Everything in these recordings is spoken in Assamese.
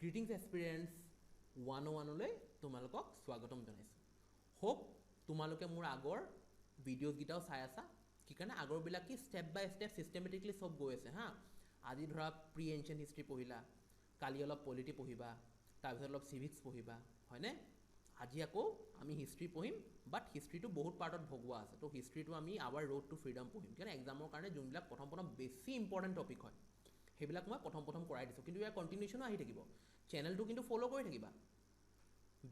গ্ৰিটিংছ এক্সপিৰিয়েঞ্চ 101লৈ তোমালোকক স্বাগতম জনাইছোঁ। হোপ তোমালোকে মোৰ আগৰ ভিডিঅ'ছকেইটাও চাই আছা। কি কাৰণে আগৰবিলাক কি ষ্টেপ বাই ষ্টেপ ছিষ্টেমেটিকলি চব গৈ আছে হা। আজি ধৰা প্ৰি এনচিয়েণ্ট হিষ্ট্ৰী পঢ়িলা, কালি অলপ পলিটি পঢ়িবা, তাৰপিছত অলপ চিভিক্স পঢ়িবা, হয়নে? আজি আকৌ আমি হিষ্ট্ৰী পঢ়িম, বাট হিষ্ট্ৰীটো বহুত পাৰ্টত ভগোৱা আছে। তো হিষ্ট্ৰীটো আমি আৱাৰ ৰোড টু ফ্ৰীডম পঢ়িম, কিয়নো এক্সামৰ কাৰণে যোনবিলাক প্ৰথম বেছি ইম্পৰ্টেণ্ট টপিক হয় সেইবিলাক মই প্ৰথম কৰাই দিছোঁ, কিন্তু ইয়াৰ কণ্টিনিউশ্যনো আহি থাকিব। চেনেলটো কিন্তু ফ'ল' কৰি থাকিবা,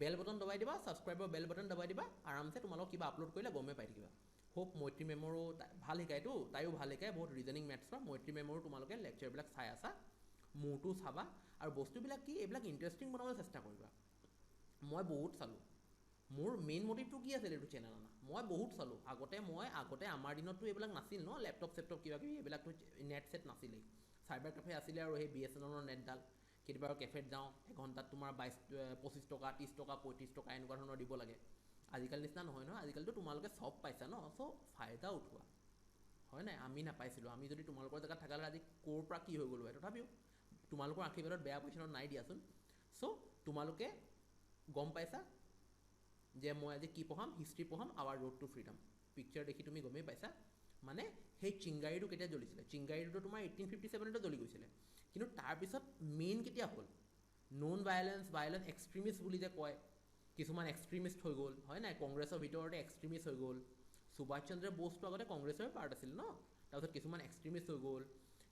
বেল বটন দবাই দিবা, ছাবস্ক্ৰাইবৰ বেল বটন দবাই দিবা, আৰামছে তোমালোক কিবা আপলোড কৰিলে গমেই পাই থাকিবা। হোপ মৈত্ৰী মেমৰো ভাল শিকায়তো, তাইও ভাল শিকায় বহুত ৰিজনিং মেথছৰ। মৈত্ৰী মেমৰো তোমালোকে লেকচাৰবিলাক চাই আছা, মোৰটো চাবা, আৰু বস্তুবিলাক কি এইবিলাক ইণ্টাৰেষ্টিং বনাবলৈ চেষ্টা কৰিবা। মই বহুত চালোঁ, মোৰ মেইন মটিভটো কি আছিল এইটো চেনেল অনা, মই বহুত চালোঁ। আগতে আমাৰ দিনততো এইবিলাক নাছিল ন, লেপটপ চেপটপ কিবা কিবি এইবিলাকতো নেট চেট নাছিলেই। চাইবাৰ কেফে আছিলে আৰু সেই BSNL নেটডাল। কেতিয়াবা আৰু কেফেত যাওঁ, এঘণ্টাত তোমাৰ 25 টকা, 30 টকা, 35 টকা এনেকুৱা ধৰণৰ দিব লাগে। আজিকালি নিচিনা নহয় নহয়, আজিকালিতো তোমালোকে চব পাইছা ন, চ' ফাইদা উঠোৱা, হয় নাই? আমি নাপাইছিলোঁ, আমি যদি তোমালোকৰ জেগাত থাকা হ'লে আজি ক'ৰ পৰা কি হৈ গ'লো হয়। তথাপিও তোমালোকৰ আশীৰ্বাদত বেয়া পইচানত নাই দিয়াচোন। চ' তোমালোকে গম পাইছা যে মই আজি কি পঢ়াম, হিষ্ট্ৰী পঢ়াম, our road to freedom. Picture দেখি তুমি গমেই পাইছা। মানে সেই চিংগাৰীটো কেতিয়া জ্বলিছিলে? চিংগাৰীটো তোমাৰ 1857 জ্বলি গৈছিলে, কিন্তু তাৰপিছত মেইন কেতিয়া হ'ল? নন ভায়লেঞ্চ এক্সট্ৰিমিষ্ট বুলি যে কয়, কিছুমান এক্সট্ৰিমিষ্ট হৈ গ'ল, হয় নাই? কংগ্ৰেছৰ ভিতৰতে এক্সট্ৰিমিষ্ট হৈ গ'ল। সুভাষ চন্দ্ৰ বসুটো আগতে কংগ্ৰেছৰে পাৰ্ট আছিল ন, তাৰপিছত কিছুমান এক্সট্ৰিমিষ্ট হৈ গ'ল,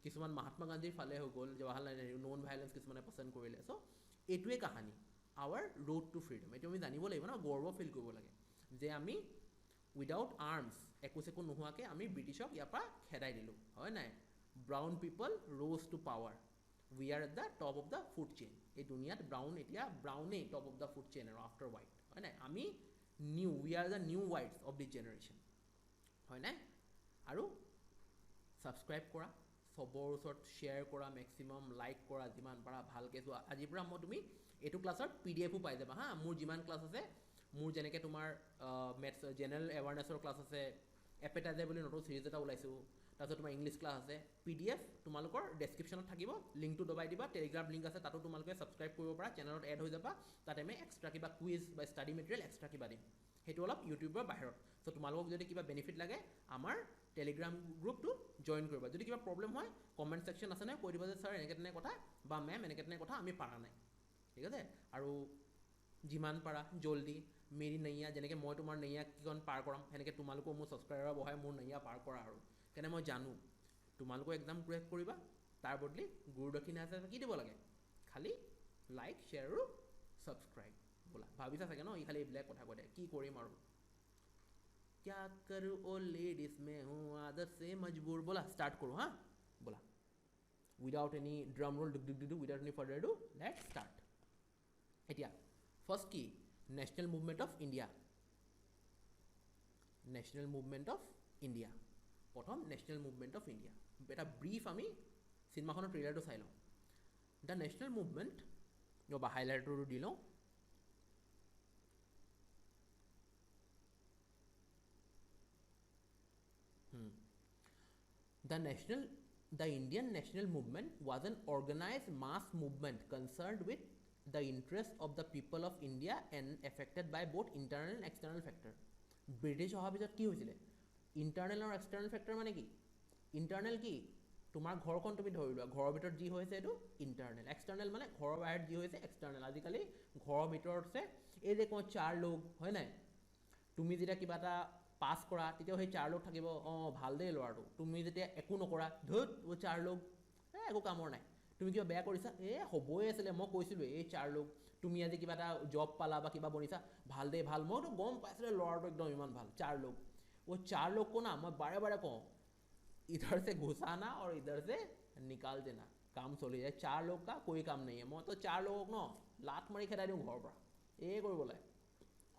কিছুমান মহাত্মা গান্ধীৰ ফালে হৈ গ'ল, জৱাহৰলাল নেহৰু, নন ভায়লেঞ্চ কিছুমানে পচন্দ কৰিলে। চ' এইটোৱে কাহানী, আৱাৰ ৰোড টু ফ্ৰীডম। এইটো আমি জানিব লাগিব ন, গৰ্ব ফিল কৰিব লাগে যে আমি উইদাউট আৰ্মছ, একো চেকো নোহোৱাকৈ আমি ব্ৰিটিছক ইয়াৰ পৰা খেদাই দিলোঁ, হয় নাই? Brown people rose to power, we are at the top of the food chain. এই দুনিয়াত ব্ৰাউনেই top of the food chain আৰু আফটাৰ হোৱাইট, হয় নাই? আমি we are the new whites of this generation, হয় নাই? আৰু ছাবস্ক্ৰাইব কৰা, চবৰ ওচৰত শ্বেয়াৰ কৰা, মেক্সিমাম লাইক কৰা, যিমান পাৰা ভালকৈ চোৱা। আজিৰ পৰা তুমি এইটো ক্লাছত PDFও পাই যাবা হা। মোৰ যিমান ক্লাছ আছে, মোৰ যেনেকৈ তোমাৰ মেথছ জেনেৰেল এৱাৰনেছৰ ক্লাছ আছে, এপেটাইজাৰ বুলি নতুন চিৰিজ এটা ওলাইছোঁ, তাৰপিছত তোমাৰ ইংলিছ ক্লাছ আছে। PDF তোমালোকৰ ডেছক্ৰিপশ্যনত থাকিব, লিংকটো দবাই দিবা, টেলিগ্ৰাম লিংক আছে, তাতো তোমালোকে ছাবস্ক্ৰাইব কৰিব পাৰা, চেনেলত এড হৈ যাবা। তাতে আমি এক্সট্ৰা কিবা কুইজ বা ষ্টাডি মেটেৰিয়েল এক্সট্ৰা কিবা দিম, সেইটো অলপ ইউটিউবৰ বাহিৰত। চ' তোমালোকক যদি কিবা বেনিফিট লাগে আমাৰ টেলিগ্ৰাম গ্ৰুপটো জইন কৰিবা। যদি কিবা প্ৰব্লেম হয় কমেণ্ট ছেকশ্যন আছে নহয়, কৈ দিবা যে ছাৰ এনেকৈ তেনে কথা, বা মেম এনেকৈ তেনে কথা, আমি পাৰা নাই, ঠিক আছে? আৰু যিমান পাৰা জল্দি মেৰি নৈয়া, যেনেকৈ মই তোমাৰ নৈয়াকেইখন পাৰ কৰাম, সেনেকৈ তোমালোকেও মোৰ ছাবস্ক্ৰাইবাৰ বঢ়াই মোৰ নৈয়া পাৰ কৰা। আৰু কেনে মই জানো তোমালোকেও এক্সাম ক্ৰেক কৰিবা, তাৰ বদলি গুৰু দক্ষিণা হিচাপে কি দিব লাগে? খালি লাইক, শ্বেয়াৰ আৰু ছাবস্ক্ৰাইব। ব'লা, ভাবিছা চাগে ন, ই খালি এইবিলাক কথা কৈ দিয়ে, কি কৰিম আৰু? क्या करूँ ओ लेडीज में हूँ आदत से मजबूर। बोला स्टार्ट करो हाँ, बोला without any drum roll, without any further ado, let's start. এতিয়া ফাৰ্ষ্ট কি? National movement of India. National movement of India, প্ৰথম নেশ্যনেল মুভমেণ্ট অফ ইণ্ডিয়া। এটা ব্ৰিফ আমি চিনেমাখনৰ ট্ৰেইলাৰটো চাই লওঁ। দ্য নেশ্যনেল মুভমেণ্ট, বা হাইলাইটৰটো দি লওঁ। The Indian national movement was an organized mass movement concerned with the interests of the people of India and affected by both internal and external factor. British অহাৰ পিছত কি হৈছিলে? ইণ্টাৰনেল আৰু এক্সটাৰ্নেল ফেক্টৰ মানে কি? ইণ্টাৰনেল কি? তোমাৰ ঘৰখন তুমি ধৰি লোৱা, ঘৰৰ ভিতৰত যি হৈছে এইটো ইণ্টাৰনেল। এক্সটাৰ্নেল মানে ঘৰৰ বাহিৰত যি হৈছে এক্সটাৰ্নেল। আজিকালি ঘৰৰ ভিতৰত আছে এই যে কওঁ 4 লোক, হয় নাই? তুমি যেতিয়া কিবা এটা পাছ কৰা তেতিয়াও সেই 4 লোক থাকিব, অঁ ভাল দেই ল'ৰাটো। তুমি যেতিয়া একো নকৰা, ধুত 4 লোক, একো কামৰ নাই। তুমি কিবা বেয়া কৰিছা, হ'বই আছিলে, মই কৈছিলোঁ এই 4 লোক। তুমি আজি কিবা এটা জব পালা বা কিবা বনিছা, ভাল দেই ভাল, মইতো গম পাইছিলোঁ ল'ৰাটো একদম ইমান ভাল। 4 লোক, 4 लोग को ना मैं बारे बारे कहूँ, इधर से घुसाना और इधर से निकाल देना, काम चली जाए। 4 लोग का कोई काम नहीं है। मैं तो 4 लोगों न लात मारी खेदाই দিওঁ ঘৰৰ পৰা, এই কৰিব লাগে,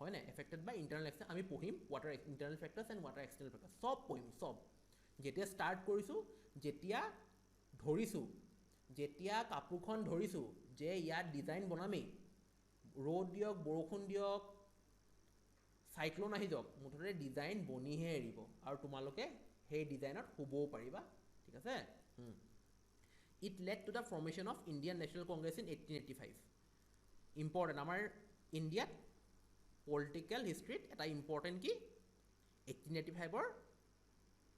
হয় নাই? Affected by internal external. আমি পঢ়িম water internal factors and water external factors, চব পঢ়িম চব। যেতিয়া ষ্টাৰ্ট কৰিছোঁ, যেতিয়া ধৰিছোঁ, যেতিয়া কাপোৰখন ধৰিছোঁ যে ইয়াত ডিজাইন বনামেই, ৰ'দ দিয়ক, বৰষুণ দিয়ক, চাইক্লন আহি যাওক, মুঠতে ডিজাইন বনিহে এৰিব, আৰু তোমালোকে সেই ডিজাইনত শুবও পাৰিবা, ঠিক আছে? It led to the formation of Indian National Congress in 1885. Important আমাৰ ইণ্ডিয়াত পলিটিকেল হিষ্ট্ৰীত এটা ইম্পৰ্টেণ্ট কি 1885ৰ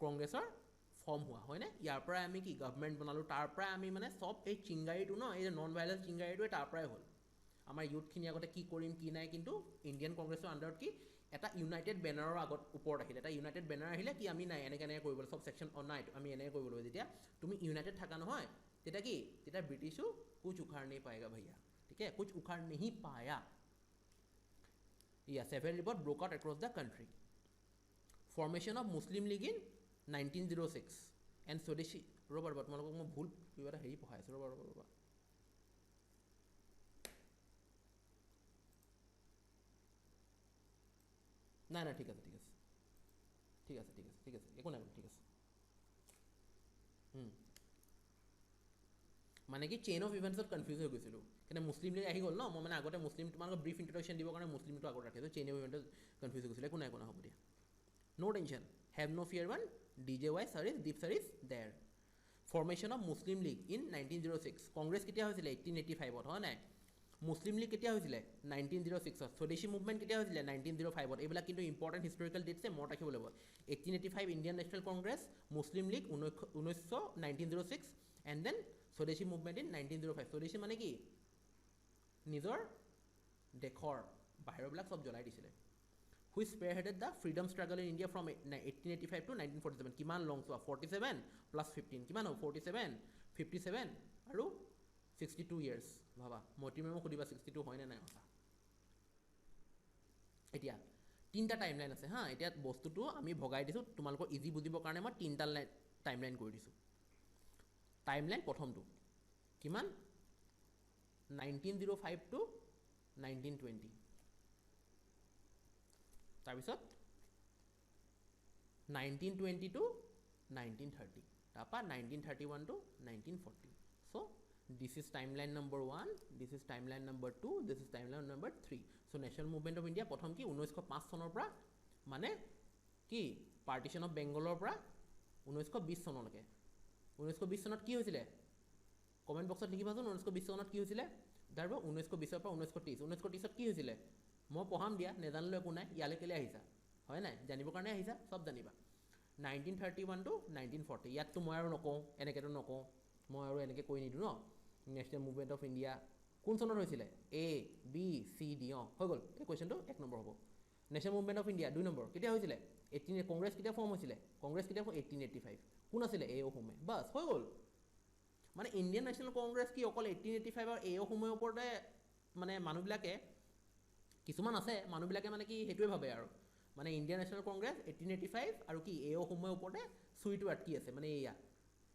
কংগ্ৰেছৰ ফৰ্ম হোৱা হয়নে. ইয়াৰ পৰাই আমি কি গভৰ্ণমেণ্ট বনালোঁ, তাৰ পৰাই আমি মানে চব এই চিংগাৰীটো ন, এই নন ভাইলেঞ্চ চিংগাৰীটোৱে তাৰ পৰাই হ'ল. আমাৰ ইউথখিনি আগতে কি কৰিম কি নাই, কিন্তু ইণ্ডিয়ান কংগ্ৰেছৰ আণ্ডাৰত কি এটা ইউনাইটেড বেনাৰৰ আগত ওপৰত আহিলে, এটা ইউনাইটেড বেনাৰ আহিলে কি আমি নাই এনেকৈ এনেকৈ কৰিব লাগিব, চব ছেকশ্যন নাই আমি এনেকৈ কৰিব লাগিব. যেতিয়া তুমি ইউনাইটেড থাকা নহয় তেতিয়া কি তেতিয়া ব্ৰিটিছো কুছ উখাৰ नहीं पाएगा भैया, ठीक है, कुछ उखाड़ नहीं पाया. Yeah, several revolts broke out across the country. Formation of Muslim League in 1906 and Swadeshi. ৰ'বা তোমালোকক মই ভুল কিবা এটা হেৰি পঢ়াই আছোঁ, ৰ'বা নাই ঠিক আছে একো নাই ঠিক আছে. মানে কি চেইন অফ ইভেণ্টছত কনফিউজ হৈ গৈছিলোঁ, কিন্তু মুছলিম লীগ আহি গ'ল ন, মই মানে আগতে মুছলিম তোমালোকক ব্ৰিফ ইণ্ট্ৰডাকশ্যন দিবৰ কাৰণে মুছলিমটো আগত ৰাখিছোঁ, চেইন অফ ইভেণ্টত কনফিউজ হৈ গৈছিলোঁ. একো নাই হ'ব দিয়া, no' tension, have no' fear one, DJY sir is deep sir is there. Formation of Muslim League in 1906. Congress কেতিয়া হৈছিলে 1885ত হয় নাই, মুছলিম লীগ কেতিয়া হৈছিলে 1906ত, স্বদেশী মুভমেণ্ট কেতিয়া হৈছিলে 1905ত. এইবিলাক কিন্তু ইম্পৰ্টেণ্ট হিষ্টৰিকেল ডেটছে মনত ৰাখিব লাগিব. 1885 Indian National Congress, Muslim League 1906 and then Swadeshi movement in 1905. Swadeshi মানে কি নিজৰ দেশৰ বাহিৰবিলাক চব জ্বলাই দিছিলে. Which spearheaded the freedom struggle in India from 1885 to 1947. কিমান লং চোৱা 47 প্লাছ 15 কিমান হ'ব 47, 57 আৰু 62 years. ভাবা মতি মেমক সুধিবা 62 হয়নে নাই সঁচা. এতিয়া তিনিটা টাইম লাইন আছে হা, এতিয়া বস্তুটো আমি ভগাই দিছোঁ তোমালোকৰ ইজি বুজিবৰ কাৰণে মই তিনিটা টাইম লাইন কৰি দিছোঁ. টাইম লাইন প্ৰথমটো কিমান 1905 to 1920, তাৰপিছত 1920 to 1930, তাৰপৰা 1931 to 1940. So' this is timeline number 1, this is timeline number 2, this is timeline number 3. So national movement of India প্ৰথম কি 1905 চনৰ পৰা মানে কি পাৰ্টিশ্যন অফ বেংগলৰ পৰা 1920 চনলৈকে. 1920 চনত কি হৈছিলে কমেণ্ট বক্সত লিখিবাচোন, 1920 চনত কি হৈছিলে, তাৰপৰা 1920ৰ পৰা 1930. 1930ত কি হৈছিলে মই পঢ়াম দিয়া, নেজানিলেও একো নাই, ইয়ালৈ কেলৈ আহিছা হয় নাই, জানিবৰ কাৰণে আহিছা, চব জানিবা. 1931 to 1940, ইয়াততো মই আৰু নকওঁ এনেকৈতো নকওঁ, মই আৰু এনেকৈ কৈ নিদিওঁ ন. নেশ্যনেল মুভমেণ্ট অফ ইণ্ডিয়া কোন চনত হৈছিলে ABCD হৈ গ'ল. এই কুৱেশ্যনটো 1 নম্বৰ হ'ব. National movement of India 2 number কেতিয়া হৈছিলে 18, কংগ্ৰেছ কেতিয়া ফৰ্ম হৈছিলে, কংগ্ৰেছ কেতিয়া 1885, কোন আছিলে A.O. হোমে, বাছ হৈ গ'ল. মানে ইণ্ডিয়ান নেশ্যনেল কংগ্ৰেছ কি অকল 1885 আৰু A.O. হোমেৰ ওপৰতে মানে মানুহবিলাকে কিছুমান আছে মানুহবিলাকে মানে কি সেইটোৱে ভাবে আৰু মানে ইণ্ডিয়ান নেশ্যনেল কংগ্ৰেছ 1885 আৰু কি A.O. হোমেৰ ওপৰতে চুইটো আটকি আছে. মানে এয়া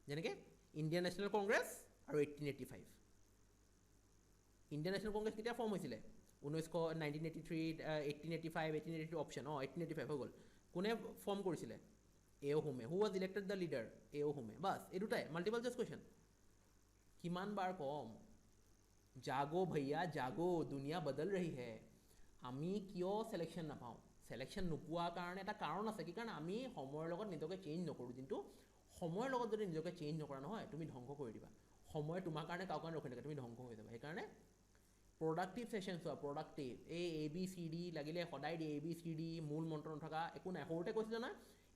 যেনেকৈ ইণ্ডিয়ান নেশ্যনেল কংগ্ৰেছ আৰু 1885. ইণ্ডিয়ান নেশ্যনেল কংগ্ৰেছ কেতিয়া ফৰ্ম হৈছিলে 1983, 1885, 1883 অপশ্যন 1885 হৈ গ'ল. কোনে ফৰ্ম কৰিছিলে A.O. হোমে. Who was elected the leader A.O. হোমে. বাছ এই দুটাই মাল্টিপল চইচ কুৱেশ্যন. কিমান বাৰ কম জাগো ভৈয়া জাগো, দুনিয়া বদল ৰহি হে. আমি কিয় চিলেকশ্যন নাপাওঁ, চিলেকশ্যন নোপোৱাৰ কাৰণে এটা কাৰণ আছে, কি কাৰণে আমি সময়ৰ লগত নিজকে চেঞ্জ নকৰোঁ. কিন্তু সময়ৰ লগত যদি নিজকে চেঞ্জ নকৰা নহয় তুমি ধ্বংস কৰি দিবা. সময় তোমাৰ কাৰণে কাৰো কাৰণে ৰখি নাথাকে, তুমি ধ্বংস হৈ যাবা. সেইকাৰণে প্ৰডাক্টিভ ছেশ্যন চোৱা, প্ৰডাক্টিভ এই ABCD লাগিলে সদায় দিয়ে, ABCD মূল মন্ত্ৰ নথকা একো নাই. সৰুতে কৈছিলে নহয়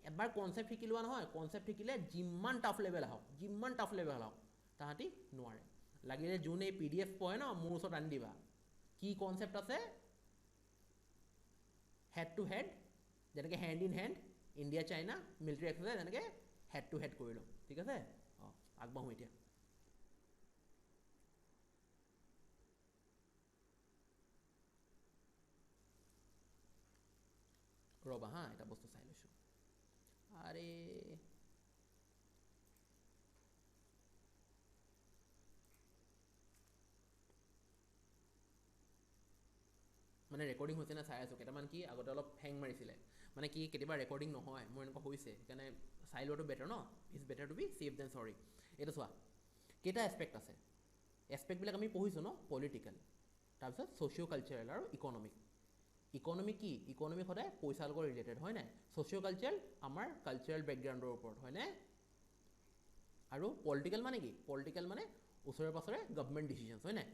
এবাৰ কনচেপ্ট শিকি লোৱা নহয়, কনচেপ্ট শিকিলে যিমান টাফ লেভেল আহক তাহাঁতি নোৱাৰে. লাগিলে যোনে PDF পঢ়ে ন মোৰ ওচৰত আনি দিবা, কি কনচেপ্ট আছে হেড টু হেড, যেনেকৈ hand in hand India China military exercise, এনেকৈ হেড টু হেড কৰি লওঁ. ঠিক আছে আগবাঢ়োঁ এতিয়া. ৰ'বা হা এটা বস্তু চাই লৈছোঁ. আৰে মানে ৰেকৰ্ডিং হৈছে নে চাই আছোঁ. কেইটামান কি আগতে অলপ হেং মাৰিছিলে, মানে কি কেতিয়াবা ৰেকৰ্ডিং নহয়, মোৰ এনেকুৱা হৈছে, সেইকাৰণে চাই লোৱাটো বেটাৰ ন. It's better to be safe than sorry. এইটো চোৱা কেইটা এছপেক্ট আছে, এছপেক্টবিলাক আমি পঢ়িছোঁ ন, পলিটিকেল, তাৰপিছত ছ'চিঅ' কালচাৰেল আৰু ইকনমিক. ইকনমিক কি ইকনমিক সদায় পইচাৰ লগত ৰিলেটেড হয় নাই, ছ'চিঅ' কালচাৰেল আমাৰ কালচাৰেল বেকগ্ৰাউণ্ডৰ ওপৰত হয়নে. আৰু পলিটিকেল মানে কি পলিটিকেল মানে ওচৰে পাছৰে গভৰ্ণমেণ্ট ডিচিশ্যনছ হয় নাই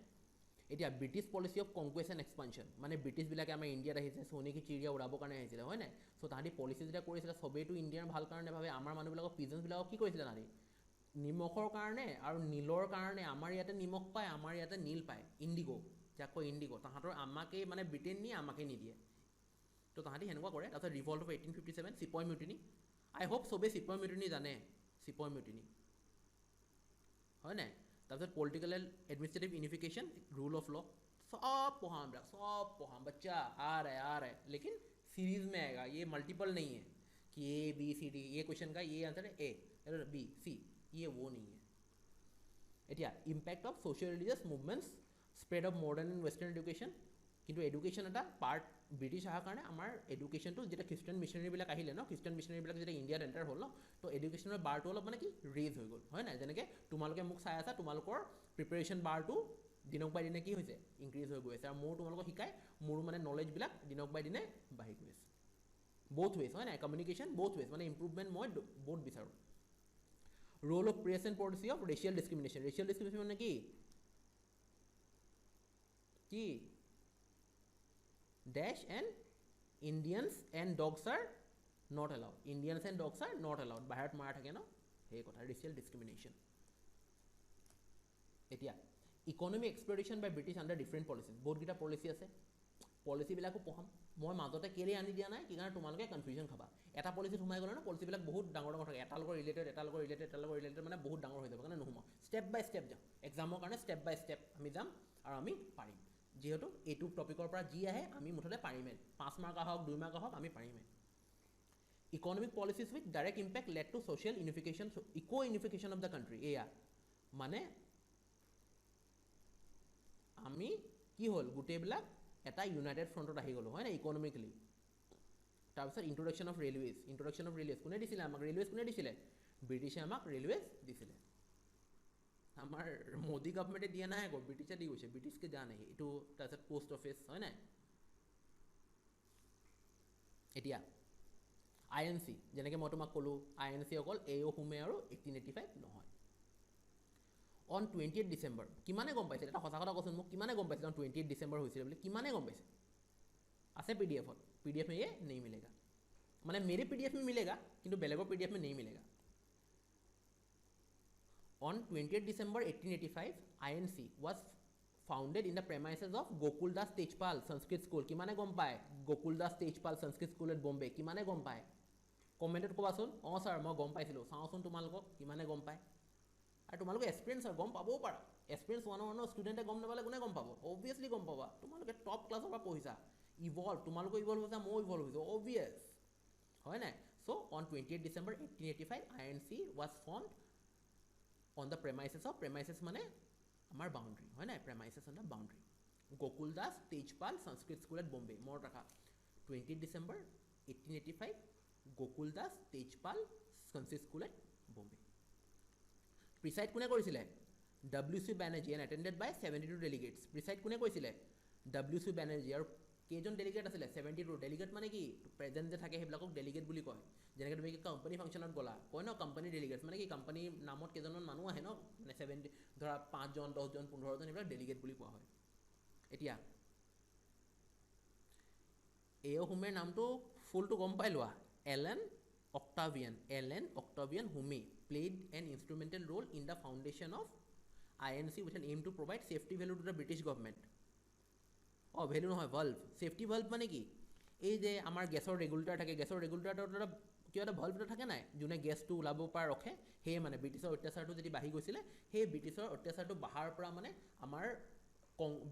এতিয়া British policy of conquest and expansion মানে ব্ৰিটিছবিলাকে আমাৰ ইণ্ডিয়াত আহিছে সোণী কি চিৰিয়া উৰাবৰ কাৰণে আহিছিলে হয় নাই চ' তাহাঁতি পলিচি যেতিয়া কৰিছিলে চবেইতো ইণ্ডিয়াৰ ভাল কাৰণে ভাবে আমাৰ মানুহবিলাকক পিজেন্সবিলাকক কি কৰিছিলে তাহাঁতি নিমখৰ কাৰণে আৰু নীলৰ কাৰণে আমাৰ ইয়াতে নিমখ পায় আমাৰ ইয়াতে নীল পায় ইণ্ডিগ' যাক কয় ইণ্ডিগ' তাহাঁতৰ আমাকেই মানে ব্ৰিটেইন নিয়ে আমাকেই নিদিয়ে তো তাহাঁতি সেনেকুৱা কৰে তাৰপিছত revolt of 1857 sepoy mutiny I hope চবেই চিপয় মিউটিনি জানে চিপয় মিউটিনি হয় নাই তাৰপিছত political and administrative unification rule of law सब पढ़ाम बच्चा आ रहा है लेकिन सीरीज में आएगा ये मल्टीपल नहीं है कि ए बी सी डी ये क्वेश्चन का ये आंसर है ए बी सी ये वो नहीं है এতিয়া impact of social religious movements spread of modern and western education কিন্তু এডুকেশ্যন এটা পাৰ্ট ব্ৰিটিছ অহাৰ কাৰণে আমাৰ এডুকেশ্যনটো যেতিয়া খ্ৰীষ্টান মিছনেৰীবিলাক আহিলে ন খ্ৰীষ্টান মিছনেৰীবিলাক যেতিয়া ইণ্ডিয়াত এণ্টাৰ হ'ল ন তো এডুকেশ্যনৰ বাৰটো অলপ মানে কি ৰেজ হৈ গ'ল হয় নাই যেনেকৈ তোমালোকে মোক চাই আছা তোমালোকৰ প্ৰিপেৰেশ্যন বাৰটো দিনক বাই দিনে কি হৈছে ইনক্ৰিজ হৈ গৈ আছে আৰু মোৰ তোমালোকক শিকাই মোৰ মানে নলেজবিলাক দিনক বাই দিনে বাঢ়ি গৈ আছে both ways হয় নাই কমিউনিকেশ্যন both ways মানে ইম্প্ৰুভমেণ্ট মই বহুত বিচাৰোঁ role of press and policy of racial discrimination মানে কি dash and Indians and dogs are not allowed বাহিৰত মাৰা থাকে ন সেই কথা racial discrimination এতিয়া ইকনমিক এক্সপ্লইটেশ্যন বাই ব্ৰিটিছ আণ্ডাৰ ডিফাৰেণ্ট পলিচিজ বহুতকেইটা পলিচি আছে পলিচিবিলাকো পঢ়াম মই মাজতে কেলে আনি দিয়া নাই কি কাৰণে তোমালোকে কনফিউজন খাবা এটা পলিচিত সোমাই গ'লে ন পলিচিবিলাক বহুত ডাঙৰ ডাঙৰ থাকে এটাৰ লগত ৰিলেটেড মানে বহুত ডাঙৰ হৈ যাব কাৰণে নোসোমাওঁ ষ্টেপ বাই ষ্টেপ যাম এক্সামৰ কাৰণে ষ্টেপ বাই ষ্টেপ আমি যাম আৰু আমি পাৰিম যিহেতু এইটো টপিকৰ পৰা যি আহে আমি মুঠতে পাৰিমেই 5 মাৰ্ক হওক 2 মাৰ্ক হওক আমি পাৰিমেই economic policies with direct impact led to social unification eco unification of the country এয়া মানে আমি কি হ'ল গোটেইবিলাক এটা ইউনাইটেড ফ্ৰণ্টত আহি গ'লোঁ হয় নাই ইকনমিকেলি তাৰপিছত ইণ্ট্ৰডাকশ্যন অফ ৰেলৱেজ কোনে দিছিলে আমাক ৰেলৱেজ কোনে দিছিলে ব্ৰিটিছে আমাক ৰেলৱেজ দিছিলে আমাৰ মোদী গভৰ্ণমেণ্টে দিয়া নাই আকৌ ব্ৰিটিছে দি গৈছে ব্ৰিটিছকে দিয়া নাই এইটো তাৰপিছত পোষ্ট অফিচ হয় নাই এতিয়া INC যেনেকৈ মই তোমাক ক'লোঁ INC অকল AO হোমে আৰু 1885 নহয় অন 28 ডিচেম্বৰ কিমানে গম পাইছিল এটা সঁচা কথা কৈছোঁ মোক কিমানে গম পাইছিল অন 28 ডিচেম্বৰ হৈছিলে বুলি কিমানে গম পাইছে আছে PDF में ये नहीं मिलेगा মানে मेरे PDF में मिलेगा কিন্তু বেলেগৰ PDF में नहीं मिलेगा on 28 December 1885 INC was founded in the premises of Gokuldas Tejpal Sanskrit School কিমানে গম পায় Gokuldas Tejpal Sanskrit School at Bombay কিমানে গম পায় কমেণ্টত ক'বাচোন অঁ ছাৰ মই গম পাইছিলোঁ চাওঁচোন তোমালোকক কিমানে গম পায় আৰু তোমালোকে এক্সপিৰিয়েঞ্চ হয় গম পাবও পাৰা এক্সপিৰিয়েঞ্চ ওৱানৰ ষ্টুডেণ্টে গম নাপালে কোনে গম পাব অবভিয়াছলি গম পাবা তোমালোকে টপ ক্লাছৰ পৰা পঢ়িছা তোমালোকে ইভল্ভ হৈছা ময়ো ইভল্ভ হৈছোঁ অবভিয়াছ হয় নাই so' on 28 December 1885 INC was formed on the premises মানে আমাৰ বাউণ্ডেৰী হয় নাই premises on the boundary Gokuldas Tejpal Sanskrit school at Bombay মনত ৰাখা 28 December 1885 Gokuldas Tejpal Sanskrit school at Bombay presided কোনে কৰিছিলে WC Banerjee and attended by 72 delegates presided কোনে কৰিছিলে WC বেনাৰ্জী আৰু কেইজন ডেলিগেট আছিলে 72 ডেলিগেট মানে কি প্ৰেজেণ্ট যে থাকে সেইবিলাকক ডেলিগেট বুলি কয় যেনেকৈ তুমি কোম্পানী ফাংচনত গ'লা কয় ন কোম্পানী ডেলিগেটছ মানে কি কোম্পানীৰ নামত কেইজনমান মানুহ আহে ন মানে 70 ধৰা 5 জন 10 জন 15 জন এইবিলাক ডেলিগেট বুলি কোৱা হয় এতিয়া AO হোমেৰ নামটো ফুলটো গম পাই লোৱা এলেন অক্টাভিয়ান হোমে played an instrumental role in the foundation of INC with an aim to provide safety valve to the British government value নহয় ভাল্ভ ছেফটি ভাল্ভ মানে কি এই যে আমাৰ গেছৰ ৰেগুলেটাৰ থাকে গেছৰ ৰেগুলেটাৰটোত এটা কিবা এটা ভাল্ভ এটা থাকে নাই যোনে গেছটো ওলাব পৰা ৰখে সেয়ে মানে ব্ৰিটিছৰ অত্যাচাৰটো যদি বাঢ়ি গৈছিলে সেই ব্ৰিটিছৰ অত্যাচাৰটো বাঢ়াৰ পৰা মানে আমাৰ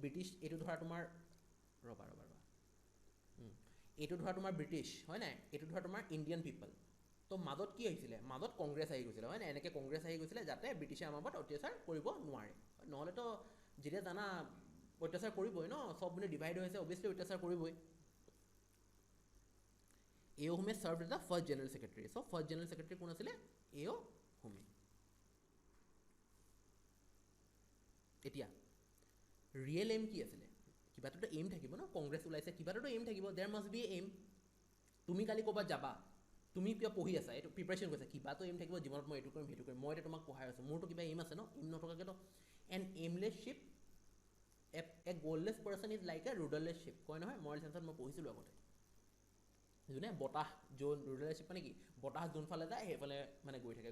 ব্ৰিটিছ এইটো ধৰা তোমাৰ ৰবা এইটো ধৰা তোমাৰ ব্ৰিটিছ হয় নাই এইটো ধৰা তোমাৰ ইণ্ডিয়ান পিপল তো মাজত কি হৈছিলে মাজত কংগ্ৰেছ আহি গৈছিলে হয় নাই এনেকৈ কংগ্ৰেছ আহি গৈছিলে যাতে ব্ৰিটিছে আমাৰ ওপৰত অত্যাচাৰ কৰিব নোৱাৰে নহ'লেতো যেতিয়া জানা অত্যাচাৰ কৰিবই ন সব মানে ডিভাইড হৈছে অবভিয়াছলি অত্যাচাৰ কৰিবই AO হোমে served as the first general secretary so' first general secretary কোন আছিলে AO হোমে এতিয়া ৰিয়েল এইম কি আছিলে কিবা এটাতো এইম থাকিব ন কংগ্ৰেছ ওলাইছে কিবা এটাতো এইম থাকিব দেৰ মাষ্ট বি এইম তুমি কালি ক'ৰবাত যাবা তুমি কিবা পঢ়ি আছা, এইটো প্ৰিপাৰেশ্যন কৰিছা, কিবাটো এইম থাকিব জীৱনত, মই এইটো কৰিম সেইটো কৰিম, মই এতিয়া তোমাক পঢ়াই আছোঁ, মোৰতো কিবা এইম আছে ন, এইম নথকাকেতো an aimless ship a goalless person is like a rudderless ship কয় নহয়, মৰেল চেঞ্চত মই পঢ়িছিলোঁ আগতে। যোনে বতাহ যোন ৰুডাৰলেছ শ্বিপ মানে কি, বতাহ যোনফালে যায় সেইফালে মানে গৈ থাকে।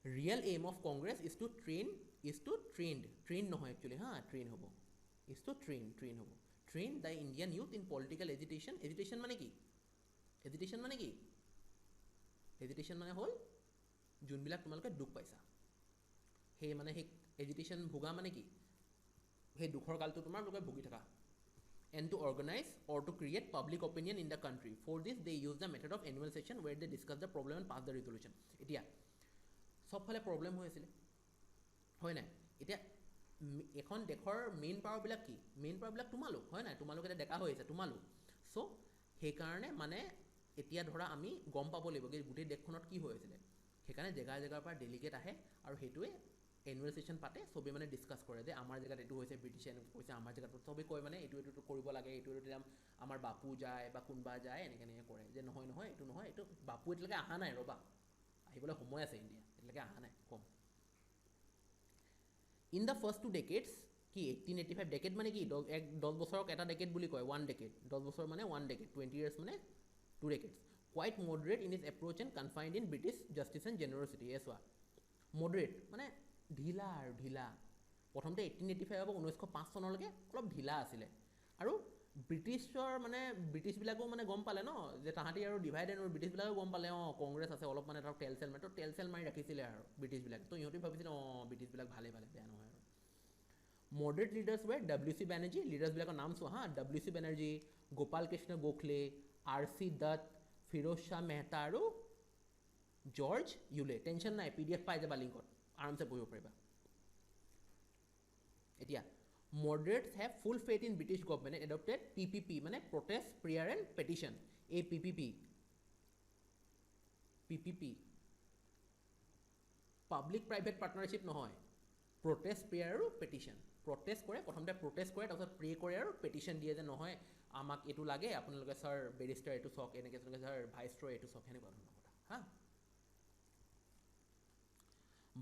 Real aim of Congress is to train নহয় একচুৱেলি হা, ট্ৰেইন হ'ব, ইজ টু ট্ৰেইন হ'ব, train the Indian youth in political agitation মানে কি, এজিটেশ্যন মানে হ'ল যোনবিলাক তোমালোকে দুখ পাইছা, সেই মানে সেই এজিটেশ্যন ভোগা মানে কি, সেই দুখৰ কালটো তোমালোকে ভুগি থাকা। And to organize or to create public opinion in the country. For this, they use the method of annual session where they discuss the problem and pass the resolution. এতিয়া চবফালে প্ৰব্লেম হৈ আছিলে হয় নাই, এতিয়া এখন দেশৰ মেইন পাৱাৰবিলাক কি, মেইন পাৱাৰবিলাক তোমালোক হয় নাই, তোমালোক এতিয়া ডেকা হৈ আছে তোমালোক, চ' সেইকাৰণে মানে এতিয়া ধৰা আমি গম পাব লাগিব কি গোটেই দেশখনত কি হৈ আছিলে, সেইকাৰণে জেগাৰ পৰা ডেলিগেট আহে আৰু সেইটোৱে এনুৱেল ছেশ্যন পাতে, চবেই মানে ডিছকাছ কৰে যে আমাৰ জেগাত এইটো হৈছে, ব্ৰিটিছে এনেকৈ কৈছে, আমাৰ জেগাত চবেই কয় মানে এইটো কৰিব লাগে, এইটো তেতিয়া আমাৰ বাপু যায় বা কোনোবা যায় এনেকৈ কৰে যে নহয় এইটো নহয়, এইটো বাপু এতিয়ালৈকে অহা নাই, ৰ'বা আহিবলৈ সময় আছে, ইণ্ডিয়া এতিয়ালৈকে অহা নাই কম। ইন দ্য ফাৰ্ষ্ট 2 decades কি 1885 ডেকেড মানে কি 10 বছৰক এটা ডেকেড বুলি কয়, 1 decade 10 বছৰ মানে 1 decade, 20 years মানে 2 decades. Quite moderate in his approach and confined in British justice and generosity. Yes, moderate মানে ঢিলা প্ৰথমতে 1885 পৰা 1905 চনলৈকে অলপ ঢিলা আছিলে, আৰু ব্ৰিটিছবিলাকো মানে গম পালে ন যে তাহাঁতি আৰু ডিভাইড এণ্ড ৰুল, ব্ৰিটিছবিলাকেও গম পালে কংগ্ৰেছ আছে অলপ মানে ধৰক তেল মাৰি ৰাখিছিলে আৰু ব্ৰিটিছবিলাক, তো ইহঁতি ভাবিছিলে ব্ৰিটিছবিলাক ভালে বেয়া নহয় আৰু। মডাৰেট লিডাৰ্ছ ৱেৰ WC বেনাৰ্জী, লিডাৰ্ছবিলাকৰ নাম চোৱা হা, WC বেনাৰ্জী, গোপাল কৃষ্ণ গোখলে, RC দত্ত, ফিৰোজ শ্বাহ মেহতা আৰু জৰ্জ ইউলে। টেনশ্যন নাই, PDF পাই যাবা লিংকত, আৰামছে পঢ়িব পাৰিবা। এতিয়া moderates have full faith in British government and adopted PPP মানে protest, prayer and petition. এই PPP public private partnership নহয়, protest, prayer আৰু petition. protest কৰে, প্ৰথমতে protest কৰে, তাৰপিছত pray কৰে আৰু petition দিয়ে যে নহয় আমাক এইটো লাগে, আপোনালোকে ছাৰ বেৰিষ্টাৰ এইটো চাওক, এনেকৈ ছাৰ ভাইচৰয় এইটো চাওক, সেনেকুৱা ধৰণৰ কথা হা।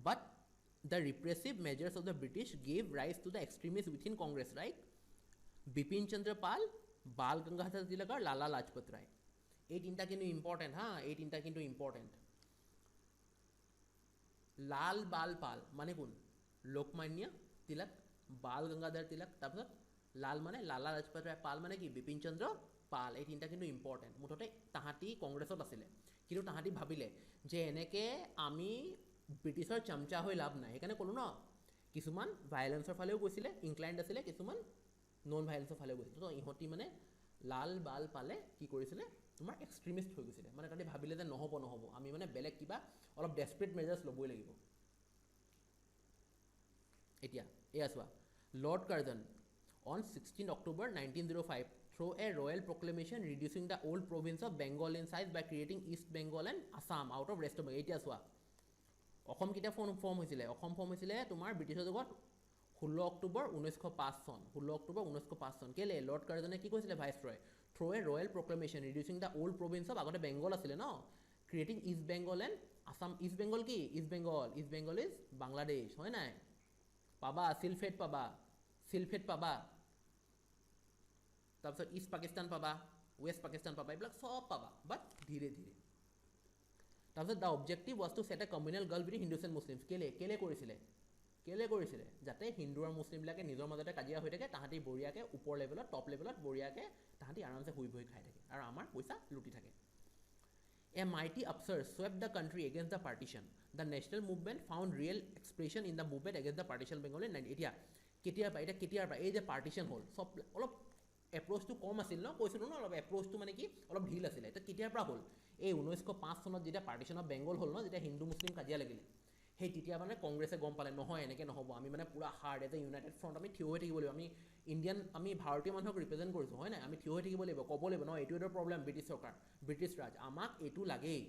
But the repressive measures of the British gave rise to the extremists within Congress, right? Bipin Chandra Pal, Bal Gangadhar Tilak আর লালা লাজপত রায়, এই তিনটা কিন্তু ইম্পর্টেন্ট হ্যাঁ, এই তিনটা কিন্তু ইম্পর্টেন্ট। লাল বাল পাল মানে কোন, লোকমান্য তিলক, বাল গঙ্গাধর তিলক, তাৰপিছত লাল মানে লালা লাজপত ৰায়, পাল মানে কি বিপিন চন্দ্ৰ পাল, এই তিনিটা কিন্তু ইম্পৰ্টেণ্ট। মুঠতে তাহাঁতি কংগ্ৰেছত আছিলে, কিন্তু তাহাঁতি ভাবিলে যে এনেকৈ আমি ব্ৰিটিছৰ চামচা হৈ লাভ নাই, সেইকাৰণে ক'লোঁ ন কিছুমান ভাইলেন্সৰ ফালেও গৈছিলে, ইনক্লাইণ্ড আছিলে, কিছুমান নন ভাইলেন্সৰ ফালেও গৈছিলে। তো ইহঁতি মানে লাল বাল পালে কি কৰিছিলে তোমাৰ এক্সট্ৰিমিষ্ট হৈ গৈছিলে, মানে তাহাঁতি ভাবিলে যে নহ'ব আমি মানে বেলেগ কিবা অলপ ডেছপাৰেট মেজাৰ্ছ ল'বই লাগিব। এতিয়া এয়া চোৱা, lord Curzon on 16 October 1905 through a royal proclamation reducing the old province of Bengal in size by creating East Bengal and Assam out of rest of Bengal. এতিয়া চোৱা অসম কেতিয়া ফৰ্ম হৈছিলে, অসম ফৰ্ম হৈছিলে তোমাৰ ব্ৰিটিছৰ যুগত 16 অক্টোবৰ 1905 চন, 16 অক্টোবৰ 1905 চন। কেলে লৰ্ড কাৰ্জনে কি কৈছিলে viceroy, through a royal proclamation reducing the old province of, আগতে বেংগল আছিলে ন, creating east Bengal and Assam. East Bengal কি, ইষ্ট বেংগল ইজ বাংলাদেশ হয় নাই, পাবা চিলফেট পাবা, তাৰপিছত ইষ্ট পাকিস্তান পাবা, ৱেষ্ট পাকিস্তান পাবা, এইবিলাক চব পাবা, বাট ধীৰে ধীৰে। তাৰপিছত the objective was to set a communal girl between Hindus and Muslims. কেলে কৰিছিলে যাতে হিন্দু আৰু মুছলিমবিলাকে নিজৰ মাজতে কাজিয়া হৈ থাকে, তাহাঁতি বঢ়িয়াকৈ ওপৰ লেভেলত টপ লেভেলত বঢ়িয়াকৈ তাহাঁতি আৰামছে শুই বহি খাই থাকে আৰু আমাৰ পইচা লুটি থাকে। A mighty upsurge swept the country against the partition. The national movement found real expression in the movement against the partition Bengal in 19. এতিয়া কেতিয়াৰ পৰা এই যে পাৰ্টিশ্যন হ'ল, চব অলপ এপ্ৰ'চটো কম আছিল ন, কৈছিলোঁ ন অলপ এপ্ৰ'চটো মানে কি অলপ ঢিল আছিলে। এতিয়া কেতিয়াৰ পৰা হ'ল, এই 1905 চনত যেতিয়া পাৰ্টিশ্যন অফ বেংগল হ'ল ন, যেতিয়া হিন্দু মুছলিম কাজিয়া লাগিলে, সেই তেতিয়া মানে কংগ্ৰেছে গম পালে নহয় এনেকৈ নহ'ব, আমি মানে পূৰা hard as a united front আমি থিয় হৈ থাকিব লাগিব, আমি ভাৰতীয় মানুহক ৰিপ্ৰেজেণ্ট কৰিছোঁ হয় নাই, আমি থিয় হৈ থাকিব লাগিব, ক'ব লাগিব নহয় এইটো প্ৰব্লেম ব্ৰিটিছ চৰকাৰ, ব্ৰিটিছ ৰাজ, আমাক এইটো লাগেই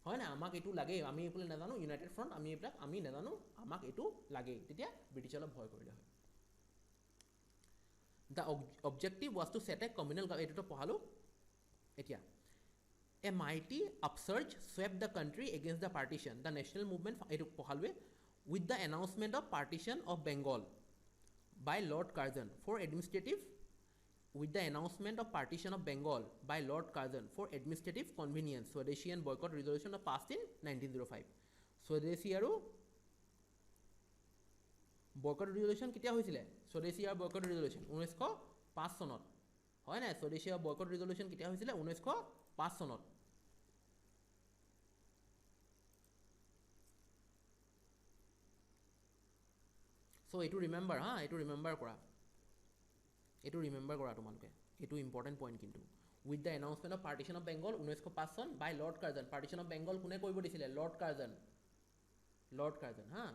হয় নাই, আমাক এইটো লাগেই, আমি এইফালে নাজানো ইউনাইটেড ফ্ৰণ্ট, আমি নাজানো, আমাক এইটো লাগেই, তেতিয়া ব্ৰিটিছে অলপ ভয় কৰিলে হয়। The objective was to set a communal, এইটোতো পঢ়ালোঁ। এতিয়া A mighty upsurge swept the country against the partition. The national movement with the announcement of partition of Bengal by Lord Curzon for administrative with the announcement of partition of Bengal by Lord Curzon for administrative convenience. Swadeshi and boycott resolution was passed in 1905. Swadeshi আৰু boycott resolution কেতিয়া হৈছিলে? Swadeshi আৰু boycott resolution 1905 চনত হয় নাই? Swadeshi আৰু boycott resolution কেতিয়া হৈছিলে? 1905 চনত. So এইটো ৰিমেম্বাৰ হা, এইটো ৰিমেম্বাৰ কৰা তোমালোকে, এইটো ইম্পৰ্টেণ্ট পইণ্ট কিন্তু। With the announcement of partition of Bengal 1905 চন by Lord Curzon. Partition of Bengal কোনে কৰিব দিছিলে? লৰ্ড কাৰ্জন হা।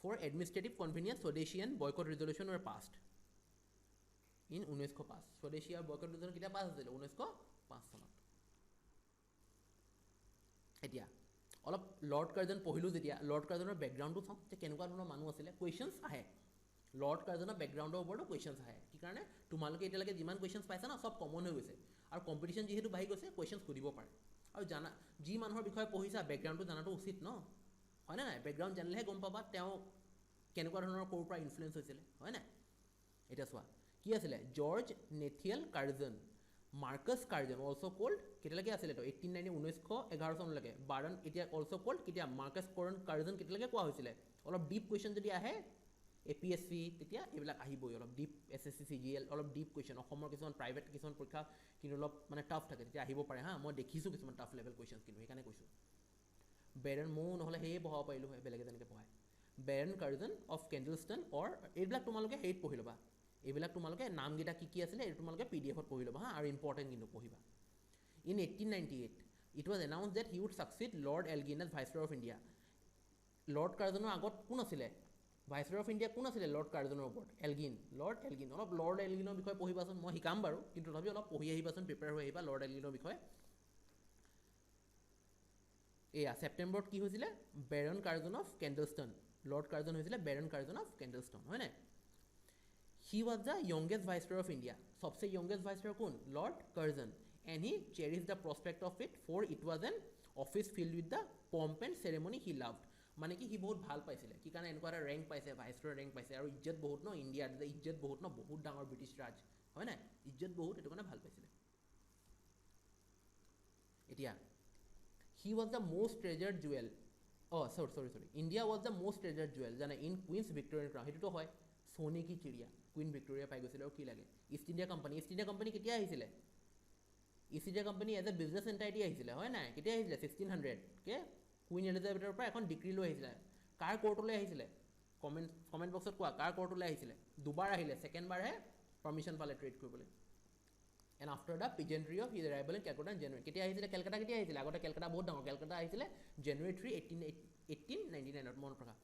For administrative convenience Swadeshi and boycott resolution were passed in 1905। Swadeshi আৰু বয়কট ৰিজলিউশ্যন কেতিয়া পাছ হৈছিলে? 1905 চনত। এতিয়া অলপ লৰ্ড কাৰ্জন পঢ়িলোঁ যেতিয়া, লৰ্ড কাৰ্জনৰ বেকগ্ৰাউণ্ডটো চাওঁ যে কেনেকুৱা ধৰণৰ মানুহ আছিলে। কুৱেশ্যনছ আহে লৰ্ড কাৰ্জনৰ বেকগ্ৰাউণ্ডৰ ওপৰতো কুৱেশ্যনছ আহে। কি কাৰণে? তোমালোকে এতিয়ালৈকে যিমান কুৱেশ্যনছ পাইছা না, চব কমন হৈ গৈছে আৰু কম্পিটিশ্যন যিহেতু বাঢ়ি গৈছে, কুৱেশ্যনছ সুধিব পাৰে। আৰু জানা, যি মানুহৰ বিষয়ে পঢ়িছা বেকগ্ৰাউণ্ডটো জানাটো উচিত ন, হয়নে নাই? বেকগ্ৰাউণ্ড জানিলেহে গম পাবা তেওঁ কেনেকুৱা ধৰণৰ ক'ৰ পৰা ইনফ্লুৱেঞ্চ হৈছিলে, হয় নাই? এতিয়া চোৱা কি আছিলে? George Nathaniel Curzon, Marcus Curzon also' called, কেতিয়ালৈকে আছিলে তো? 1911 চনলৈকে। বাৰ্ডন এতিয়া অলছ' কল্ড কেতিয়া? মাৰ্কাছ কাৰ্জন কেতিয়ালৈকে কোৱা হৈছিলে? অলপ ডিপ কুৱেশ্যন যদি আহে APSC তেতিয়া এইবিলাক আহিবই, অলপ ডিপ SSC CGL, অলপ ডিপ কুৱেশ্যন। অসমৰ কিছুমান প্ৰাইভেট কিছুমান পৰীক্ষা কিন্তু অলপ মানে টাফ থাকে, তেতিয়া আহিব পাৰে হা। মই দেখিছোঁ কিছুমান টাফ লেভেল কুৱেশ্যন, কিন্তু সেইকাৰণে কৈছোঁ। বেৰন মৌ নহ'লে সেয়ে পঢ়াব পাৰিলোঁ হয়, বেলেগে যেনেকৈ পঢ়ায়। বেৰন কাৰ্জন অফ কেণ্ডেলষ্টন অৰ, এইবিলাক তোমালোকে হেৰিত পঢ়ি ল'বা। এইবিলাক তোমালোকে নামকেইটা কি আছিলে এইটো তোমালোকে PDF-ত পঢ়ি ল'বা হা, আৰু ইম্পৰ্টেণ্ট কিন্তু পঢ়িবা। In 1898 it was announce that he would succeed Lord Elgin as viceroy of India. Lord কাৰ্জনৰ আগত কোন আছিলে? ভাইচৰয় অফ ইণ্ডিয়া কোন আছিলে লৰ্ড কাৰ্জনৰ ওপৰত? Elgin, lord Elgin. অলপ লৰ্ড এলগিনৰ বিষয়ে পঢ়িবাচোন, মই শিকাম বাৰু, কিন্তু তথাপি অলপ পঢ়ি আহিবাচোন, প্ৰিপেয়াৰ হৈ আহিবা লৰ্ড এলগিনৰ বিষয়ে। এয়া ছেপ্টেম্বৰত কি হৈছিলে? Baron Curzon of Kedleston. Lord Curzon হৈছিলে বেৰন কাৰ্জন অফ কেণ্ডেলষ্টন, হয় নাই? He was the youngest viceroy of India. সবচে য়ংগেষ্ট ভাইচৰয় কোন? Lord Curzon. And he cherished the prospect of it, for it was an office filled with the pomp and ceremony he loved. মানে কি সি বহুত ভাল পাইছিলে, কি কাৰণে এনেকুৱা এটা ৰেংক পাইছে, ভাইচৰয় ৰেংক পাইছে, আৰু ইজ্জত বহুত ন ইণ্ডিয়াত, যে ইজ্জত বহুত ন, বহুত ডাঙৰ ব্ৰিটিছ ৰাজ, হয় নাই? ইজ্জত বহুত, সেইটো কাৰণে ভাল পাইছিলে। এতিয়া he was the most treasured jewel, sorry India was the most treasured jewel জানে ইন কুইন্স ভিক্টোৰিয়ান ক্ৰাউন। সেইটোতো হয়, সোণে কি চিৰিয়া, কুইন ভিক্টোৰিয়া পাই গৈছিলে, আৰু কি লাগে? ইষ্ট ইণ্ডিয়া কোম্পানী কেতিয়া আহিছিলে? East India company as a business entity আহিছিলে, হয় নাই? কেতিয়া আহিছিলে? 1600 কুইন এলিজাবেথৰ পৰা এখন ডিক্ৰী লৈ আহিছিলে। কাৰ কোৰ্টলৈ আহিছিলে? কমেণ্ট বক্সত কোৱা, কাৰ কোৰ্টলৈ আহিছিলে? দুবাৰ আহিলে, ছেকেণ্ড বাৰহে পাৰ্মিশ্যন পালে ট্ৰেড কৰিবলৈ। And after the pageantry of his arrival in Calcutta in January. কেতিয়া আহিছিলে? কেলকাতা কেতিয়া আহিছিলে? আগতে কেলকাতা বহুত ডাঙৰ, কেলকাতা আহিছিলে January 3, 1899, মনত ৰখা।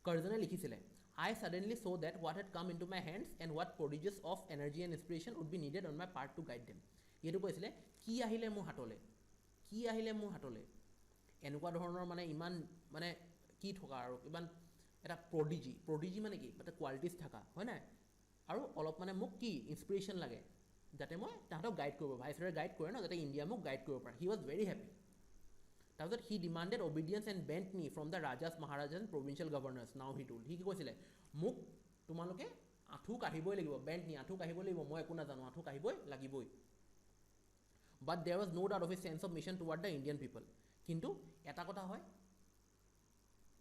কাৰ্জনে লিখিছিলে, I suddenly saw that what had come into my hands and what prodigies of energy and inspiration would be needed on my part to guide them. এইটো কৈছিলে, কি আহিলে মোৰ হাতলৈ, এনেকুৱা ধৰণৰ মানে ইমান মানে কি থকা আৰু ইমান এটা প্ৰডিজি মানে কি? এটা কোৱালিটিছ থকা, হয় নাই? আৰু অলপ মানে মোক কি ইনস্পিৰেশ্যন লাগে, যাতে মই তাহাঁতক গাইড কৰিব, ভাইচৰয়ে গাইড কৰে ন, যাতে ইণ্ডিয়া মোক গাইড কৰিব পাৰে। He was very happy. তাৰপিছত he demanded obedience and bent knee from the rajas maharaj and provincial governors. Now he টুল্ড, সি কি কৈছিলে? মোক তোমালোকে আঁঠু কাঢ়িবই লাগিব, বেণ্ট নি আঁঠু কাঢ়িবই লাগিব, মই একো নাজানো, আঁঠু কাঢ়িবই লাগিবই। But there was no' doubt of his sense of mission toward the Indian people. কিন্তু এটা কথা হয়,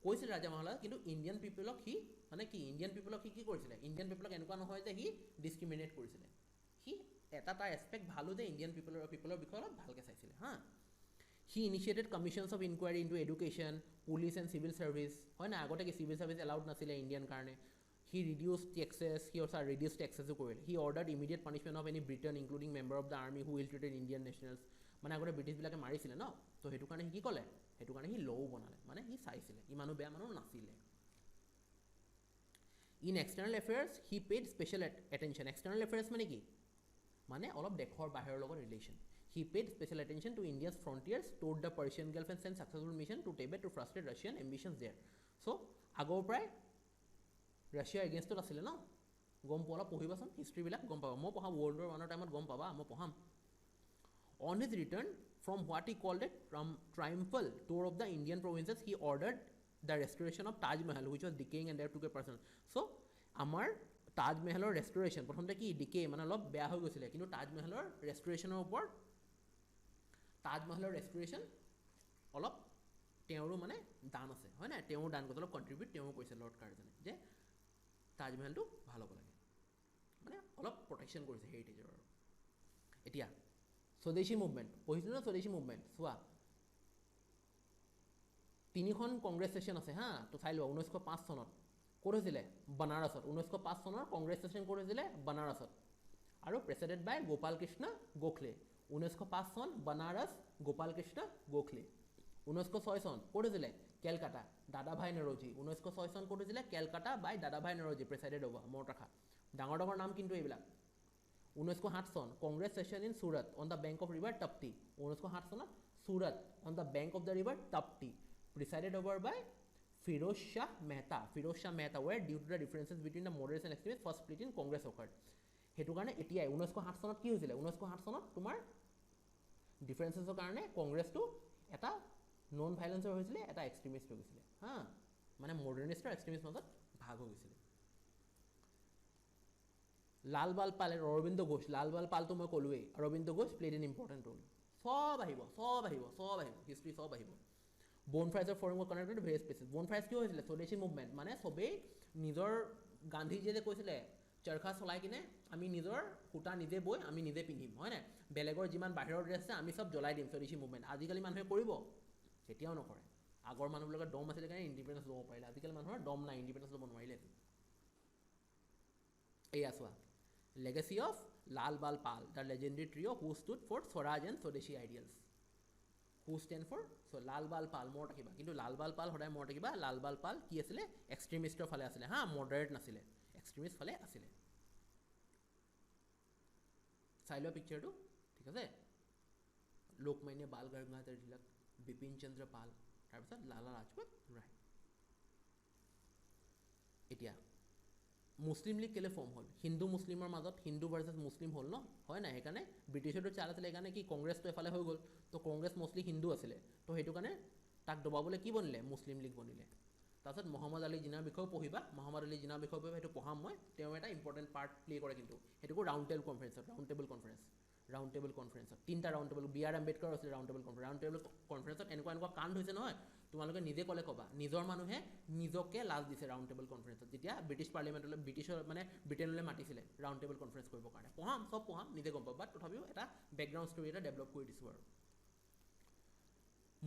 কৈছিলে ৰাজা মহাৰাজ, কিন্তু ইণ্ডিয়ান পিপলক সি মানে কি? ইণ্ডিয়ান পিপলক সি কি কৰিছিলে? ইণ্ডিয়ান পিপলক এনেকুৱা নহয় যে সি ডিছক্ৰিমিনেট কৰিছিলে, সি এটা তাৰ এছপেক্ট ভালো যে ইণ্ডিয়ান পিপলৰ বিষয়ে অলপ ভালকৈ চাইছিলে হা। He initiated commissions of inquiry into education, police and civil service, হয় নাই? আগতে কি চিভিল ছাৰ্ভিচ এলাউড নাছিলে ইণ্ডিয়ান কাৰণে। হি ৰিডিউচ টেক্সেছো কৰিলে। He ordered immediate punishment of any Britain including member of the army who ill treated Indian nationals. মানে আগতে ব্ৰিটিছবিলাকে মাৰিছিলে ন, তো সেইটো কাৰণে সি কি ক'লে? সেইটো কাৰণে সি লও বনালে, মানে সি চাইছিলে, ইমানো বেয়া মানুহ নাছিলে। In external affairs he paid special attention. External affairs মানে কি? মানে অলপ দেশৰ বাহিৰৰ লগত relation. He paid special attention to India's frontiers, toured the Persian Gulf and sent successful mission to Tibet to frustrate Russian ambitions there. So, আগৰ পৰাই ৰাছিয়াৰ এগেইনষ্টত আছিলে ন, গম পোৱা, অলপ পঢ়িবাচোন হিষ্ট্ৰীবিলাক গম পাবা। মই পঢ়াম, World War I টাইমত গম পাবা, মই পঢ়াম। On his return from what he called a triumphal tour of the Indian provinces, he ordered the restoration of Taj Mahal, which was decaying and there took a person. So আমাৰ তাজমহলৰ ৰেষ্টৰেশ্যন প্ৰথমতে কি ডিকে মানে অলপ বেয়া হৈ গৈছিলে, কিন্তু তাজমহলৰ ৰেষ্টৰেশ্যনৰ ওপৰত তাজমহলৰ ৰেষ্টৰেশ্যন অলপ তেওঁৰো মানে দান আছে হয় নাই, তেওঁ দান কৰিছে অলপ কণ্ট্ৰিবিউট তেওঁ কৰিছে লৰ্ড কাৰ্জনে, যে তাজমহলটো ভাল হ'ব লাগে, মানে অলপ প্ৰটেকশ্যন কৰিছে হেৰিটেজৰ। আৰু এতিয়া স্বদেশী মুভমেণ্ট পঢ়িছিলোঁ ন, স্বদেশী মুভমেণ্ট চোৱা তিনিখন কংগ্ৰেছ ছেশ্যন আছে হা, তো চাই লোৱা 1905 চনত ক'ত হৈছিলে বানাৰসত, 1905 চনৰ কংগ্ৰেছ ছেশ্যন ক'ত হৈছিলে বানাৰসত, আৰু প্ৰেচিডেণ্ট বাই গোপাল কৃষ্ণ গোখলে। 1905 চন বানাৰস গোপাল কৃষ্ণ গোখলে। 1906 চন ক'ত হৈছিলে কেলকাতা দাদাভাই নৰজী। 1906 চন ক'ত হৈছিলে কেলকাতা বাই দাদাভাই নৰজী, প্ৰেচাইডেড অভাৰ মনত ৰাখা, ডাঙৰ ডাঙৰ নাম কিন্তু এইবিলাক। 1907 চন Congress session in Surat on the bank of river Tapti. 1907 চনত Surat on the bank of the river Tapti, presided over by Firoz Shah Mehta. Firoz Shah Mehta, where due to the differences between the moderates and extremists, first split in Congress occurred. সেইটো কাৰণে এতিয়াই 1907 চনত কি হৈছিলে, 1907 চনত তোমাৰ ডিফাৰেঞ্চেছৰ কাৰণে কংগ্ৰেছটো এটা নন ভাইলেঞ্চৰ হৈছিলে, এটা এক্সট্ৰিমিষ্ট হৈ গৈছিলে হা, মানে মডাৰ্নিষ্ট আৰু এক্সট্ৰিমিষ্ট মাজত ভাগ হৈ গৈছিলে। লালবাল পাল, অৰবিন্দ ঘোষ, লালবাল পালটো মই ক'লোৱেই, Arvind Ghosh played N important roll. সব আহিব সব আহিব সব আহিব, হিষ্ট্ৰী সব আহিব। বনফ্ৰাইজৰ ফৰেম ৱৰ কানেক্টেড ভেৰিয়াছ প্লেচেছ। বনফ্ৰাইজ কিয় হৈছিলে স্বদেশী মুভমেণ্ট, মানে চবেই নিজৰ গান্ধীজীয়ে যে কৈছিলে চৰখা চলাই কিনে আমি নিজৰ সূতা নিজে বৈ আমি নিজে পিন্ধিম হয় নাই, বেলেগৰ যিমান বাহিৰৰ ড্ৰেছ আছে আমি চব জ্বলাই দিম স্বদেশী মুভমেণ্ট। আজিকালি মানুহে কৰিব কেতিয়াও নকৰে, আগৰ মানুহবিলাকৰ দম আছিলে কাৰণে ইণ্ডিপেণ্ডেঞ্চ ল'ব পাৰিলে, আজিকালি মানুহৰ দম নাই, ইণ্ডিপেণ্ডেঞ্চ ল'ব নোৱাৰিলে। এয়া চোৱা legacy of Lal Bal Pal, the legendary trio' who stood for swaraj and swadeshi ideals. Who stand for লাল বাল পাল মনত ৰাখিবা, কিন্তু লাল বাল পাল সদায় মনত ৰাখিবা, লাল বাল পাল কি আছিলে এক্সট্ৰিমিষ্টৰ ফালে আছিলে হা, মডাৰেট নাছিলে, এক্সট্ৰিমিষ্ট ফালে আছিলে। চাই লোৱা পিকচাৰটো ঠিক আছে, লোকমান্য বাল গংগাধৰ তিলক, বিপিন চন্দ্ৰ পাল, তাৰপিছত লালা লাজপত ৰায়। এতিয়া মুছলিম লীগ কেলৈ ফৰ্ম হ'ল, হিন্দু মুছলিমৰ মাজত হিন্দু ভাৰ্চেছ মুছলিম হ'ল ন হয় নাই, সেইকাৰণে ব্ৰিটিছৰটো চাল আছিলে, সেইকাৰণে কি কংগ্ৰেছটো এফালে হৈ গ'ল, তো কংগ্ৰেছ মষ্টলি হিন্দু আছিলে, তো সেইটো কাৰণে তাক দবাবলৈ কি বনিলে মুছলিম লীগ বনিলে। তাৰপিছত মহম্মদ আলী জিনাৰ বিষয়েও পঢ়িবা, মহম্মদ আলী জিনাৰ বিষয়ে পঢ়িবা, সেইটো পঢ়াম মই, তেওঁ এটা ইম্পৰ্টেণ্ট পাৰ্ট প্লে কৰে কিন্তু, সেইটোকো ৰাউণ্ড টেবল কনফাৰেঞ্চত, ৰাউণ্ড টেবল কনফাৰেঞ্চত তিনিটা round table, B R Ambedkar আছিলে ৰাউণ্ড টেবল কনফাৰেঞ্চত এনেকুৱা কাণ্ড হৈছে নহয়, তোমালোকে নিজে ক'লে ক'বা, নিজৰ মানুহে নিজকে লাজ দিছে ৰাউণ্ড টেবল কনফাৰেঞ্চত, যেতিয়া ব্ৰিটিছ পাৰ্লিমেণ্টলৈ ব্ৰিটিছৰ মানে ব্ৰিটেইনলৈ মাতিছিলে ৰাউণ্ড টেবল কনফাৰেঞ্চ কৰিবৰ কাৰণে। পঢ়াম চব পঢ়াম, নিজে গম পাবা, বাট তথাপিও এটা বেকগ্ৰাউণ্ড ষ্টৰি এটা ডেভেলপ কৰি দিছোঁ আৰু।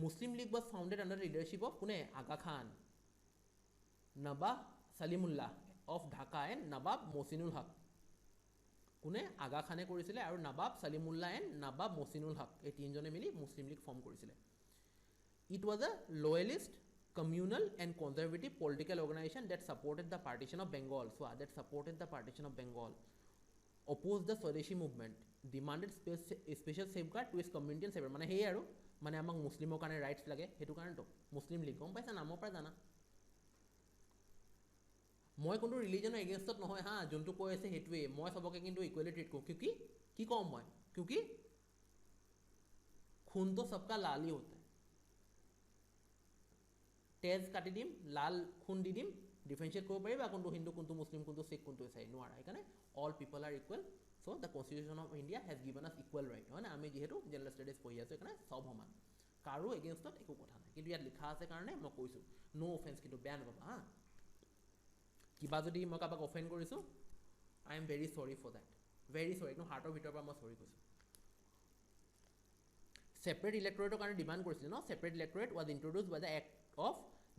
Muslim League was founded under the leadership of কোনে আগা খান, নবাব ছালিমুল্লাহ অফ ঢাকা এণ্ড নবাব মহচিনুল হক। কোনে আগা খানে কৰিছিলে আৰু নবাব ছালিমুল্লাহ এণ্ড নবাব মহচিনুল হক, এই তিনিজনে মিলি মুছলিম লীগ ফৰ্ম কৰিছিলে। It was a loyalist, communal and conservative political organization that supported the partition of Bengal. So that supported the partition of Bengal, opposed the Swadeshi movement, demanded special safeguard to its community and separate. মানে সেই আৰু মানে আমাক মুছলিমৰ কাৰণে ৰাইটছ লাগে, সেইটো কাৰণেতো মুছলিম লীগ গম পাইছা নামৰ পৰা জানা। মই কোনো ৰিলিজনৰ এগেইনষ্টত নহয় হা, যোনটো কৈ আছে সেইটোৱে, মই চবকে কিন্তু ইকুৱেলি ট্ৰিট কৰোঁ, কিউকি কি কওঁ মই, কিউকি খুন তো সবকা লাল হি হোতা, তেজ কাটি দিম লাল খুন দি দিম, ডিফাৰেঞ্চিয়েট কৰিব পাৰিবা কোনটো হিন্দু কোনটো মুছলিম কোনটো শিখ কোনটো ইছাই নোৱাৰা, সেইকাৰণে all people R equal. So' the constitution of India has given আছ ইকুৱেল ৰাইট হয় না, আমি যিহেতু জেনেৰেল ষ্টাডিজ পঢ়ি আছোঁ সেইকাৰণে চব সমান, কাৰো এগেইনষ্টত একো কথা নাই, কিন্তু ইয়াত লিখা আছে কাৰণে মই কৈছোঁ, ন' অফেন্স কিন্তু বেয়া নাপাবা হা, কিবা যদি মই কাৰোবাক অফেণ্ড কৰিছোঁ I am very sorry for that, very sorry, একদম হাৰ্টৰ ভিতৰৰ পৰা মই চৰি কৈছোঁ। ছেপাৰেট ইলেক্টৰেটৰ কাৰণে ডিমাণ্ড কৰিছিলে ন, separate electorate was introduced by the act of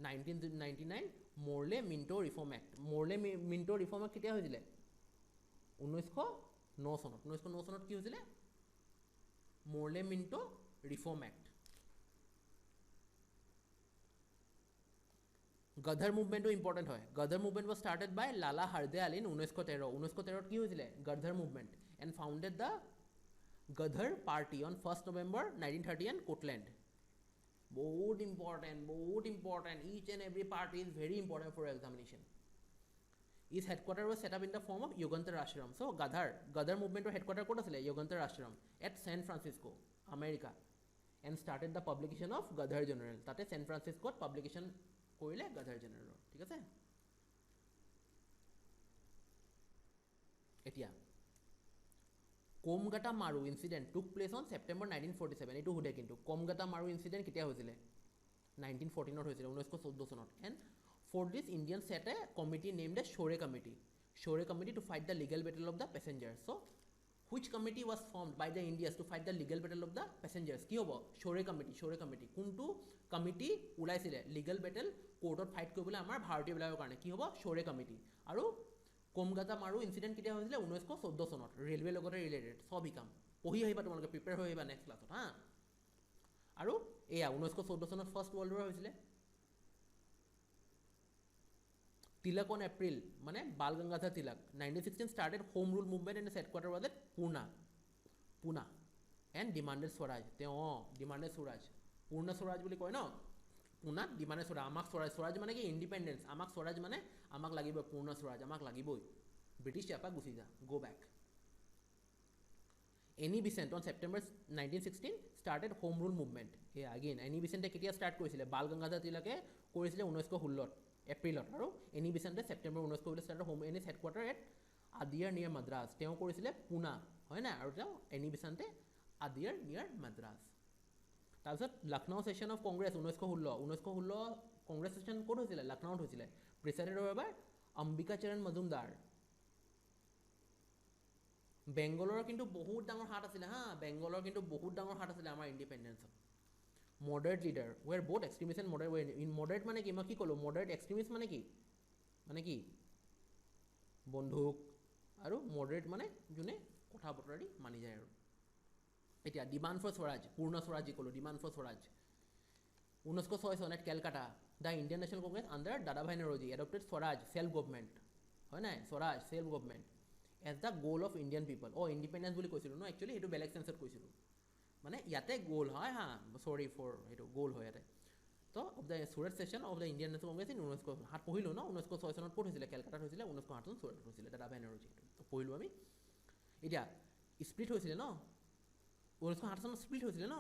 1999 Morley Minto reform act. Morley Minto reform act কেতিয়া হৈছিলে 1909 চনত। 1909 চনত কি হৈছিলে Morley Minto reform act. Ghadar মুভমেণ্টটো ইম্পৰ্টেণ্ট হয়, Ghadar movement was started by Lala Hardayal in 1913। 1913 কি হৈছিলে Ghadar movement and founded the Ghadar party on 1st November 1930 and Portland. বহুত important, each and every part is very important for examination. Is headquarter was set up in the form of Yugantar ashram. So' Ghadar মুভমেণ্টৰ হেডকোৱাৰ্টাৰ ক'ত আছিলে Yugantar ashram at San Francisco America. And started the publication of Ghadar general তাতে ছেন ফ্ৰান্সিস্কোত পাব্লিকেশ্যন কৰিলে গাধাৰ জেনেৰেলৰ ঠিক আছে এতিয়া Komagata Maru incident took place on September 1947 এইটো সোধে কিন্তু কোমগাটা মাৰু ইনচিডেণ্ট কেতিয়া হৈছিলে 1914 হৈছিলে 1914 চনত and for this Indian set a committee named a Shore committee to fight the legal battle of the passenger so' which committee was formed by the Indians to fight the legal battle of the passengers কি হ'ব শ্বৰে কমিটি কোনটো কমিটি ওলাইছিলে লিগেল বেটেল কোৰ্টত ফাইট কৰিবলৈ আমাৰ ভাৰতীয়বিলাকৰ কাৰণে কি হ'ব শ্বৰে কমিটি আৰু কোমগাটা মাৰু ইনচিডেণ্ট কেতিয়া হৈছিলে 1914 চনত ৰেলৱে লগতে ৰিলেটেড চব শিকাম পঢ়ি আহিবা তোমালোকে প্ৰিপেয়াৰ হৈ আহিবা নেক্সট ক্লাছত হা আৰু এয়া 1914 চনত ফাৰ্ষ্ট ৱৰ্ল্ড ৱাৰ হৈছিলে Tilak on April, মানে Bal Gangadhar Tilak. 1916 started home rule movement and his headquarters was at Pune, and demanded Swaraj. Demanded Swaraj. Purna Swaraj বুলি কয় ন Pune demanded Swaraj. আমাক Swaraj মানে কি independence. আমাক Swaraj মানে আমাক লাগিব Purna Swaraj. আমাক লাগিবই ব্ৰিটিছ ইয়াৰ পৰা গুচি যা go back. Annie Besant on September 1916 started home rule movement. Yeah, again Annie Besant কেতিয়া start কৰিছিলে Bal Gangadhar Tilake কৰিছিলে 1916 এপ্ৰিলত আৰু এনি বিচেণ্টে September 19 start home and is headquarter at Adyar near Madras তেওঁ কৰিছিলে পুনা হয় নাই আৰু তেওঁ এনি বিচেণ্টে আদিয়াৰ নিয়াৰ মাদ্ৰাছ তাৰপিছত Lucknow session of Congress 1916 Congress session ক'ত হৈছিলে লক্ষ্ণৌত হৈছিলে প্ৰিচাইডেড অভাৰ অম্বিকা চৰণ মজুমদাৰ বেংগলৰ কিন্তু বহুত ডাঙৰ হাত আছিলে আমাৰ ইণ্ডিপেণ্ডেঞ্চত moderate leader where both extremist and moderate were in moderate মানে কি মই কি ক'লো moderate extremist মানে কি বন্ধুক আৰু moderate মানে যোনে কথা বতৰা দি মানি যায় আৰু এতিয়া ডিমাণ্ড ফৰ স্বৰাজ পূৰ্ণ স্বৰাজ যি ক'লো ডিমাণ্ড ফৰ স্বৰাজ 1906 চনত Calcutta the Indian National Congress under Dadabhai Naoroji adopted Swaraj self government হয় নাই Swaraj self government as the goal of Indian people independence বুলি কৈছিলোঁ ন একচুৱেলি সেইটো বেলেগ চেঞ্চত কৈছিলোঁ মানে ইয়াতে গ'ল হয় হা চৰি ফৰ সেইটো গ'ল হয় ইয়াতে তো of the Surat session of the Indian National Congress in 1907 পঢ়িলোঁ ন 1906 চনত ক'ত হৈছিলে কেলকাতাত হৈছিলে 1908 চনত চুৰাটত হৈছিলে দাদাভাই নৰজী তো পঢ়িলোঁ আমি এতিয়া স্প্লিট হৈছিলে ন 1908 চনত স্প্লিট হৈছিলে ন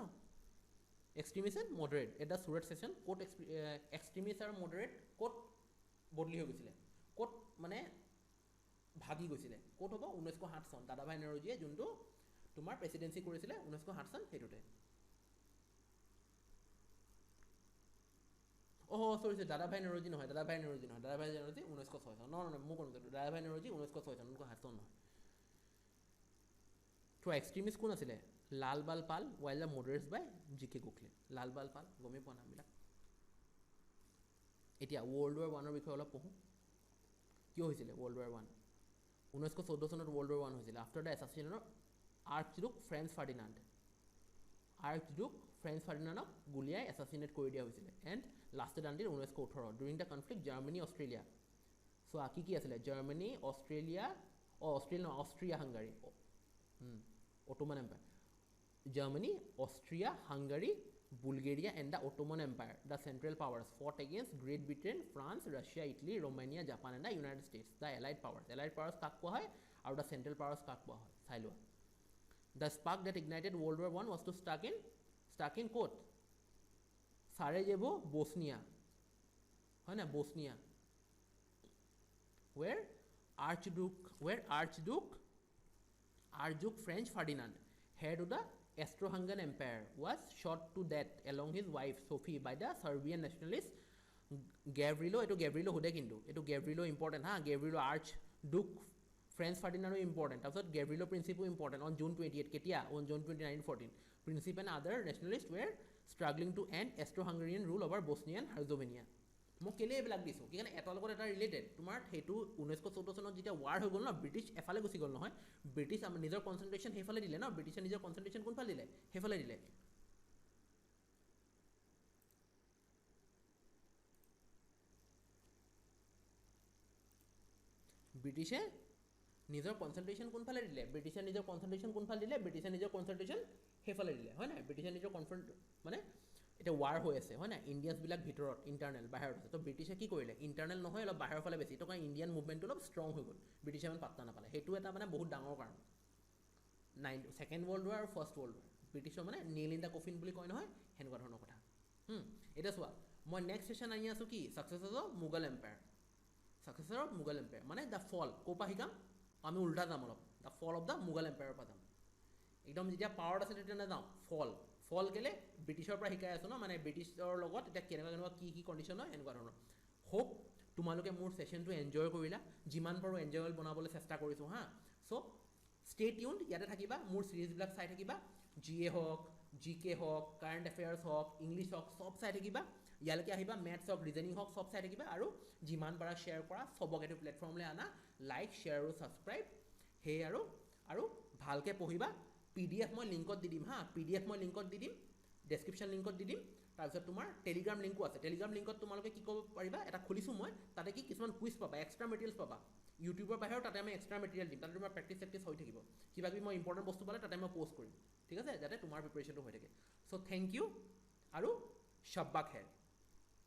extremist and moderate at the Surat session ক'ত এক্সট্ৰিমিষ্ট আৰু মডাৰেট ক'ত বদলি হৈ গৈছিলে ক'ত মানে ভাগি গৈছিলে ক'ত হ'ব 1908 চন দাদাভাই নৰজীয়ে যোনটো তোমাৰ প্ৰেচিডেঞ্চি কৰিছিলে 1908 চন সেইটোতে সৰি দাদাভাই নৰজী নহয় 1906 চন মই ক'ম দাদাভাই নৰজী 1906 চন 1908 চন নহয় তো এক্সট্ৰিমিষ্ট কোন আছিলে লাল বাল পাল ৱাইল দ্য মডাৰেটছ বাই জি.কে. গোখলে লাল বাল পাল গমেই পোৱা নামবিলাক এতিয়া ৱৰ্ল্ড ৱাৰ ওৱানৰ বিষয়ে অলপ পঢ়োঁ কিয় হৈছিলে ৱৰ্ল্ড ৱাৰ ওৱান 1914 চনত ৱৰ্ল্ড ৱাৰ ওৱান হৈছিলে after the assassination archduke Franz ফাৰ্ডিনাণ্ডক গুলিয়াই এছাচিনেট কৰি দিয়া হৈছিলে and lasted until 1918 during the conflict Germany Australia so' কি আছিলে Germany Austria Hungary Ottoman empire Germany Austria Hungary Bulgaria and the Ottoman empire the central powers fought against Great Britain France Russia Italy Romania Japan and the United States the allied powers কাক কোৱা হয় আৰু দ্য চেণ্ট্ৰেল পাৱাৰ্ছ কাক কোৱা হয় চাই লোৱা The spark that ignited World War I was to stuck in ক'ত Sarajevo, Bosnia হয় না Bosnia where Archduke Franz Ferdinand head of the Austro-Hungarian Empire was shot to death along his wife Sophie by the Serbian nationalist Gavrilo সোধে কিন্তু এইটো Gavrilo important হা Gavrilo Archduke ফ্ৰেন্স ফাৰ্ডিনাণ্ডো ইম্পৰ্টেণ্ট তাৰপিছত গেভ্ৰিলো প্ৰিন্সিপো ইম্পৰ্টেণ্ট অন জুন 28 কেতিয়া on June 29 Princip and other nationalist were struggling to end Austro Hungarian rule over Bosnian Herzegovina মই কেলৈ এইবিলাক দিছোঁ কি কাৰণে এটাৰ লগত এটা ৰিলেটেড তোমাৰ সেইটো 1914 চনত যেতিয়া ৱাৰ হৈ গ'ল ন ব্ৰিটিছ এফালে গুচি গ'ল নহয় ব্ৰিটিছ নিজৰ কনচেনট্ৰেশ্যন সেইফালে দিলে ন ব্ৰিটিছে নিজৰ কনচেনট্ৰেশ্যন কোনফালে দিলে সেইফালে দিলে ব্ৰিটিছে নিজৰ কনচেনট্ৰেশ্যন কোনফালে দিলে ব্ৰিটিছে নিজৰ কনচেনট্ৰেশ্যন সেইফালে দিলে হয় নাই ব্ৰিটিছে নিজৰ মানে এতিয়া ৱাৰ হৈ আছে হয় নাই ইণ্ডিয়ানছবিলাক ভিতৰত ইণ্টাৰনেল বাহিৰত আছে তো ব্ৰিটিছে কি কৰিলে ইণ্টাৰনেল নহয় অলপ বাহিৰৰ ফালে বেছি তো কাৰণ ইণ্ডিয়ান মুভমেণ্টটো অলপ ষ্ট্ৰং হৈ গ'ল ব্ৰিটিছে ইমান পাত্তা নাপালে সেইটো এটা মানে বহুত ডাঙৰ কাৰণ ছেকেণ্ড ৱৰ্ল্ড ৱাৰ আৰু ফাৰ্ষ্ট ৱৰ্ল্ড ৱাৰ ব্ৰিটিছৰ মানে নেইল ইন দ্য কফিন বুলি কয় নহয়, সেনেকুৱা ধৰণৰ কথা। এতিয়া চোৱা, মই নেক্সট ছেশ্যন আনি আছোঁ কি successor of Mughal empire. Successor of Mughal empire মানে দ্য ফল, ক'ৰ পৰা শিকাম আমি উল্টা যাম অলপ, the fall of the Mughal এম্পায়াৰৰ পৰা যাম। একদম যেতিয়া পাৱাৰত আছে তেতিয়া নাযাওঁ, ফল কেলে ব্ৰিটিছৰ পৰা শিকাই আছোঁ ন, মানে ব্ৰিটিছৰ লগত এতিয়া কেনেকুৱা কি কণ্ডিশ্যন হয় এনেকুৱা ধৰণৰ। হোপ তোমালোকে মোৰ ছেশ্যনটো এনজয় কৰিলা, যিমান পাৰোঁ এনজয়েবল বনাবলৈ চেষ্টা কৰিছোঁ হা। চ' ষ্টে টিউনড, ইয়াতে থাকিবা, মোৰ চিৰিজবিলাক চাই থাকিবা, GA হওক, GK হওক, কাৰেণ্ট এফেয়াৰ্ছ হওক, ইংলিছ হওক, চব চাই থাকিবা। ইয়ালৈকে আহিবা, মেথছ হওক, ৰিজনিং হওক, চব চাই থাকিবা, আৰু যিমান পাৰা শ্বেয়াৰ কৰা, চবকে এইটো প্লেটফৰ্মলৈ আনা, লাইক শ্বেয়াৰ আৰু ছাবস্ক্ৰাইব। সেয়ে আৰু ভালকৈ পঢ়িবা। PDF মই লিংকত দি দিম হা, PDF মই লিংকত দি দিম, ডেছক্ৰিপশ্যন লিংকত দি দিম। তাৰপিছত তোমাৰ টেলিগ্ৰাম লিংকো আছে, টেলিগ্ৰাম লিংকত তোমালোকে কি ক'ব পাৰিবা, এটা খুলিছোঁ মই, তাতে কি কিছুমান কুইজ পাবা, এক্সট্ৰা মেটেৰিয়েলছ পাবা। ইউটিউবৰ বাহিৰেও তাতে আমি এক্সট্ৰা মেটেৰিয়েল দিম, তাতে তোমাৰ প্ৰেক্টিছ হৈ থাকিব। কিবা কিবি মই ইম্পৰ্টেণ্ট বস্তু পালে তাতে মই প'ষ্ট কৰিম, ঠিক আছে, যাতে তোমাৰ প্ৰিপেৰেশ্যনটো হৈ থাকে। চ' থেংক ইউ আৰু শাব্বা খেৰ।